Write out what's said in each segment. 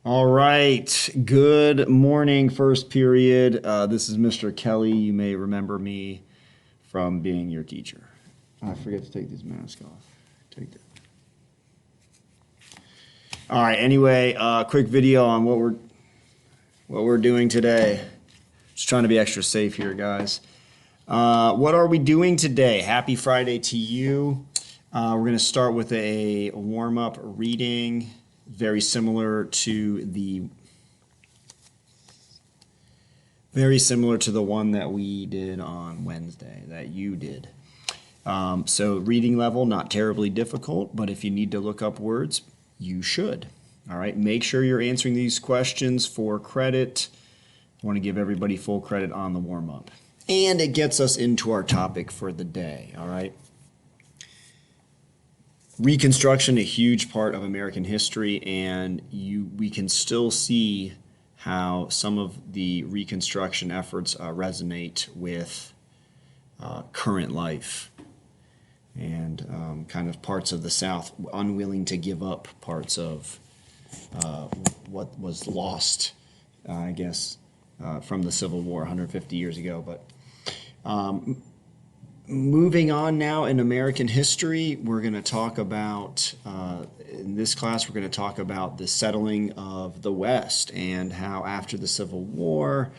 All right. Good morning, first period. This is Mr. Kelly. You may remember me from being your teacher. I forget to take this mask off. Take that. All right. Anyway, quick video on what we're doing today. Just trying to be extra safe here, guys. What are we doing today? Happy Friday to you. We're going to start with a warm-up reading, very similar to the one that we did on Wednesday, that you did. So reading level, not terribly difficult, but if you need to look up words, you should. All right, make sure you're answering these questions for credit. I want to give everybody full credit on the warm-up. And it gets us into our topic for the day, all right? Reconstruction, a huge part of American history, and we can still see how some of the Reconstruction efforts resonate with current life and kind of parts of the South unwilling to give up parts of what was lost, I guess, from the Civil War 150 years ago. But moving on now in American history, we're going to talk about, in this class, we're going to talk about the settling of the West and how after the Civil War,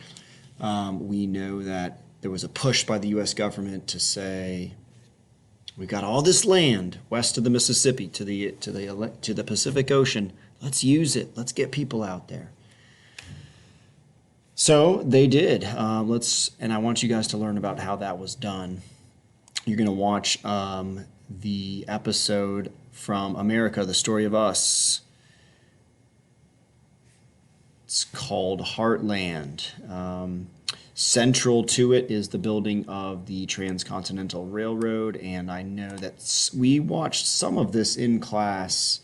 we know that there was a push by the U.S. government to say, we've got all this land west of the Mississippi to the Pacific Ocean. Let's use it. Let's get people out there. So they did. And I want you guys to learn about how that was done. You're going to watch the episode from America, The Story of Us. It's called Heartland. Central to it is the building of the Transcontinental Railroad, and I know that we watched some of this in class,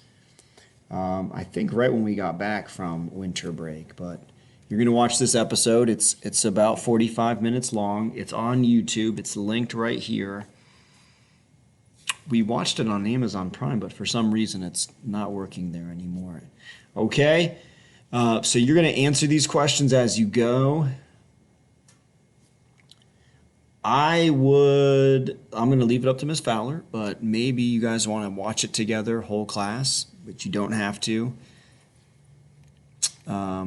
I think right when we got back from winter break, but you're going to watch this episode. It's about 45 minutes long. It's on YouTube. It's linked right here. We watched it on Amazon Prime, but for some reason it's not working there anymore. Okay? So you're going to answer these questions as you go. I'm going to leave it up to Ms. Fowler, but maybe you guys want to watch it together, whole class, but you don't have to.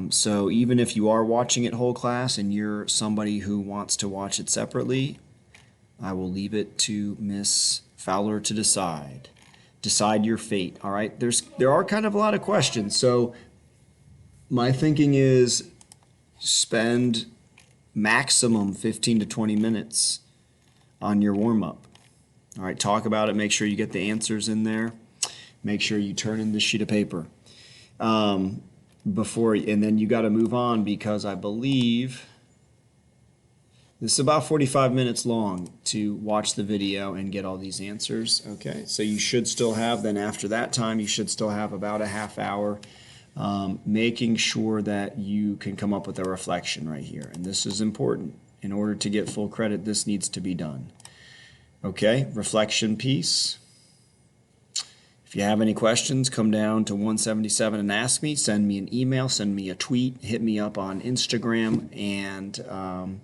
So even if you are watching it whole class and you're somebody who wants to watch it separately, I will leave it to Miss Fowler to decide. Decide your fate, all right? There are kind of a lot of questions, so my thinking is spend maximum 15 to 20 minutes on your warm-up. All right, talk about it, make sure you get the answers in there. Make sure you turn in the sheet of paper. And then you got to move on because I believe this is about 45 minutes long to watch the video and get all these answers. Okay, so you should still have, then after that time, you should still have about a half hour, making sure that you can come up with a reflection right here. And this is important. In order to get full credit, this needs to be done. Okay, reflection piece. If you have any questions, come down to 177 and ask me. Send me an email, send me a tweet, hit me up on Instagram, and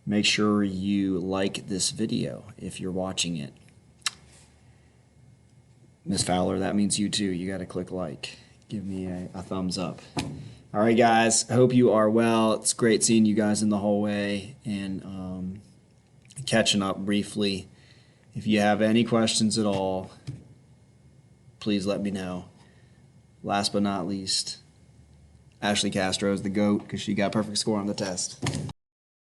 make sure you like this video if you're watching it. Miss Fowler, that means you too. You got to click like. Give me a thumbs up. All right, guys. I hope you are well. It's great seeing you guys in the hallway and catching up briefly. If you have any questions at all, please let me know. Last but not least, Ashley Castro is the GOAT because she got perfect score on the test.